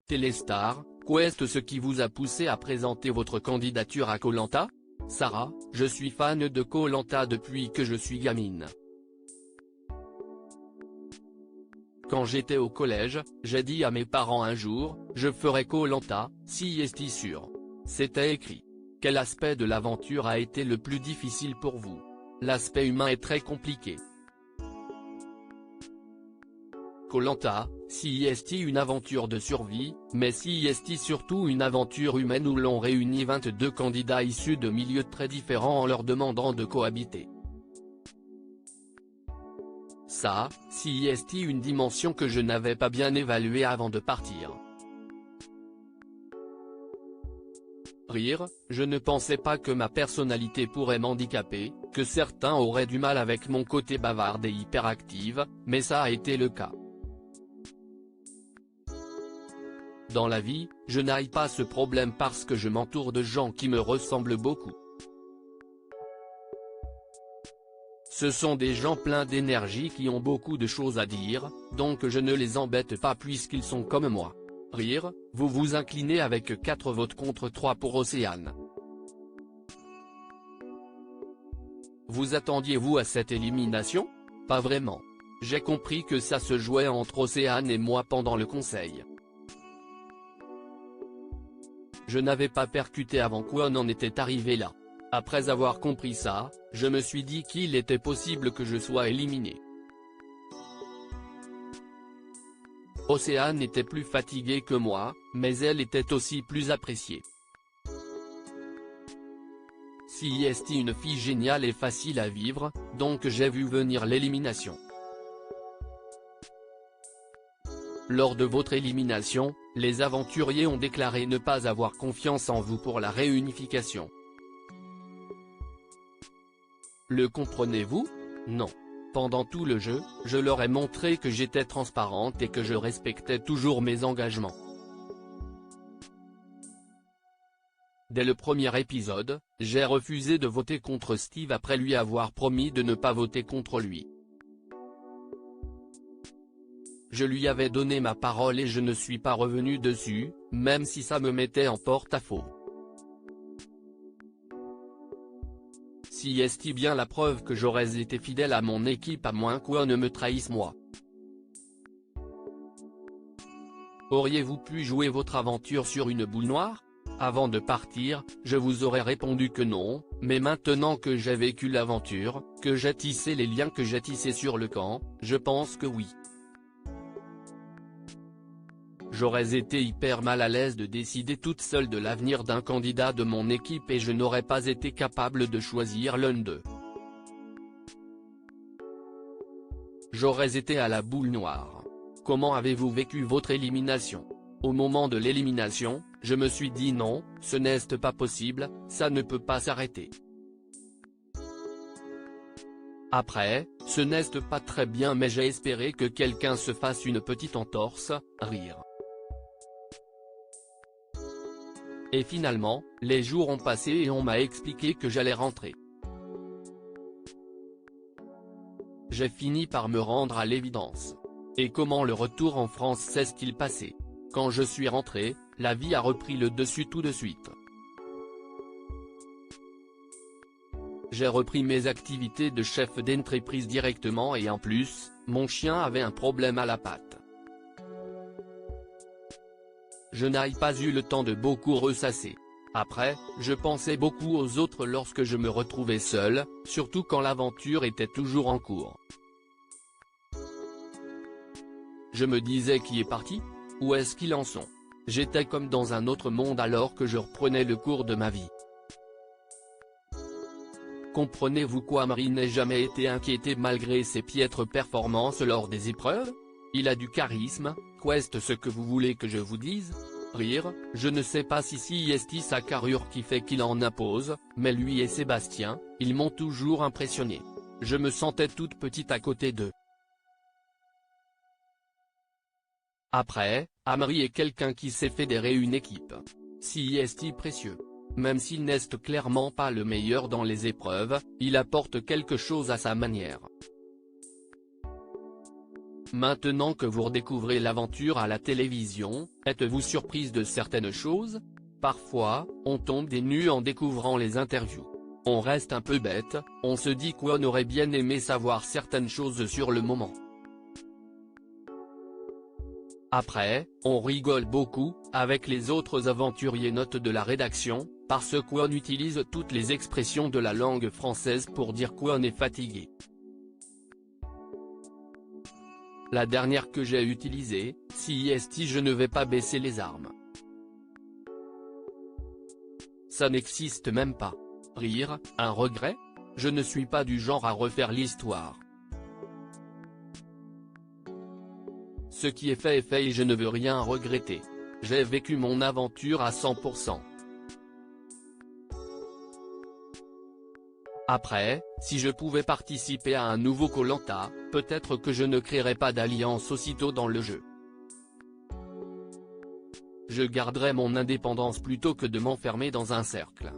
Téléstar, qu'est ce qui vous a poussé à présenter votre candidature à Koh Lanta? Sarah, je suis fan de Koh Lanta depuis que je suis gamine. Quand j'étais au collège, j'ai dit à mes parents un jour, je ferai Koh Lanta, si est sûr. C'était écrit. Quel aspect de l'aventure a été le plus difficile pour vous? L'aspect humain est très compliqué. Koh Lanta, si est une aventure de survie, mais si est surtout une aventure humaine où l'on réunit 22 candidats issus de milieux très différents en leur demandant de cohabiter. Ça, si est une dimension que je n'avais pas bien évaluée avant de partir. Rire, je ne pensais pas que ma personnalité pourrait m'handicaper, que certains auraient du mal avec mon côté bavarde et hyperactive, mais ça a été le cas. Dans la vie, je n'ai pas ce problème parce que je m'entoure de gens qui me ressemblent beaucoup. Ce sont des gens pleins d'énergie qui ont beaucoup de choses à dire, donc je ne les embête pas puisqu'ils sont comme moi. Rire, vous vous inclinez avec 4 votes contre 3 pour Océane. Vous attendiez-vous à cette élimination? Pas vraiment. J'ai compris que ça se jouait entre Océane et moi pendant le conseil. Je n'avais pas percuté avant qu'on en était arrivé là. Après avoir compris ça, je me suis dit qu'il était possible que je sois éliminé. Océane était plus fatiguée que moi, mais elle était aussi plus appréciée. Si est une fille géniale et facile à vivre, donc j'ai vu venir l'élimination. Lors de votre élimination, les aventuriers ont déclaré ne pas avoir confiance en vous pour la réunification. Le comprenez-vous? Non. Pendant tout le jeu, je leur ai montré que j'étais transparente et que je respectais toujours mes engagements. Dès le premier épisode, j'ai refusé de voter contre Steve après lui avoir promis de ne pas voter contre lui. Je lui avais donné ma parole et je ne suis pas revenu dessus, même si ça me mettait en porte-à-faux. Si est bien la preuve que j'aurais été fidèle à mon équipe à moins qu'on ne me trahisse moi. Auriez-vous pu jouer votre aventure sur une boule noire? Avant de partir, je vous aurais répondu que non, mais maintenant que j'ai vécu l'aventure, que j'ai tissé les liens que j'ai tissés sur le camp, je pense que oui. J'aurais été hyper mal à l'aise de décider toute seule de l'avenir d'un candidat de mon équipe et je n'aurais pas été capable de choisir l'un d'eux. J'aurais été à la boule noire. Comment avez-vous vécu votre élimination? Au moment de l'élimination, je me suis dit non, ce n'est pas possible, ça ne peut pas s'arrêter. Après, ce n'est pas très bien mais j'ai espéré que quelqu'un se fasse une petite entorse, rire. Et finalement, les jours ont passé et on m'a expliqué que j'allais rentrer. J'ai fini par me rendre à l'évidence. Et comment le retour en France s'est-il passé? Quand je suis rentré, la vie a repris le dessus tout de suite. J'ai repris mes activités de chef d'entreprise directement et en plus, mon chien avait un problème à la patte. Je n'ai pas eu le temps de beaucoup ressasser. Après, je pensais beaucoup aux autres lorsque je me retrouvais seul, surtout quand l'aventure était toujours en cours. Je me disais qui est parti? Où est-ce qu'ils en sont? J'étais comme dans un autre monde alors que je reprenais le cours de ma vie. Comprenez-vous quoi? Marie n'a jamais été inquiété malgré ses piètres performances lors des épreuves? Il a du charisme, qu'est ce que vous voulez que je vous dise? Rire, je ne sais pas si est sa carrure qui fait qu'il en impose, mais lui et Sébastien, ils m'ont toujours impressionné. Je me sentais toute petite à côté d'eux. Après, Amri est quelqu'un qui sait fédérer une équipe. Si est précieux. Même s'il n'est clairement pas le meilleur dans les épreuves, il apporte quelque chose à sa manière. Maintenant que vous redécouvrez l'aventure à la télévision, êtes-vous surprise de certaines choses? Parfois, on tombe des nues en découvrant les interviews. On reste un peu bête, on se dit qu'on aurait bien aimé savoir certaines choses sur le moment. Après, on rigole beaucoup, avec les autres aventuriers notes de la rédaction, parce qu'on utilise toutes les expressions de la langue française pour dire qu'on est fatigué. La dernière que j'ai utilisée, si je ne vais pas baisser les armes. Ça n'existe même pas. Rire, un regret? Je ne suis pas du genre à refaire l'histoire. Ce qui est fait et je ne veux rien regretter. J'ai vécu mon aventure à 100%. Après, si je pouvais participer à un nouveau Koh-Lanta, peut-être que je ne créerais pas d'alliance aussitôt dans le jeu. Je garderais mon indépendance plutôt que de m'enfermer dans un cercle.